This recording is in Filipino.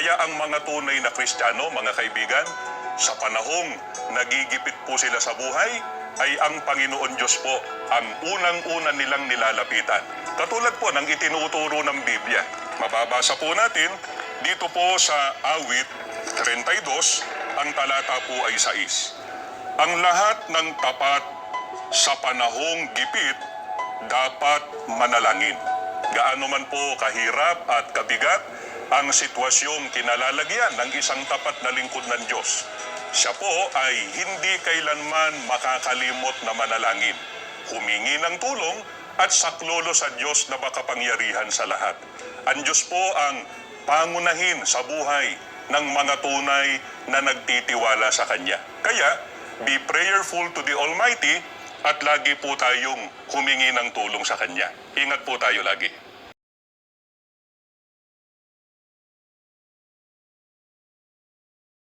Kaya ang mga tunay na Kristiyano, mga kaibigan, sa panahong nagigipit po sila sa buhay, ay ang Panginoon Diyos po ang unang-una nilang nilalapitan. Katulad po ng itinuturo ng Biblia. Mababasa po natin dito po sa awit 32, ang talata po ay 6. Ang lahat ng tapat sa panahong gipit dapat manalangin. Gaano man po kahirap at kabigat ang sitwasyong kinalalagyan ng isang tapat na lingkod ng Diyos, siya po ay hindi kailanman makakalimot na manalangin, humingi ng tulong at saklolo sa Diyos na makapangyarihan sa lahat. Ang Diyos po ang pangunahin sa buhay ng mga tunay na nagtitiwala sa Kanya. Kaya, be prayerful to the Almighty at lagi po tayong humingi ng tulong sa Kanya. Ingat po tayo lagi.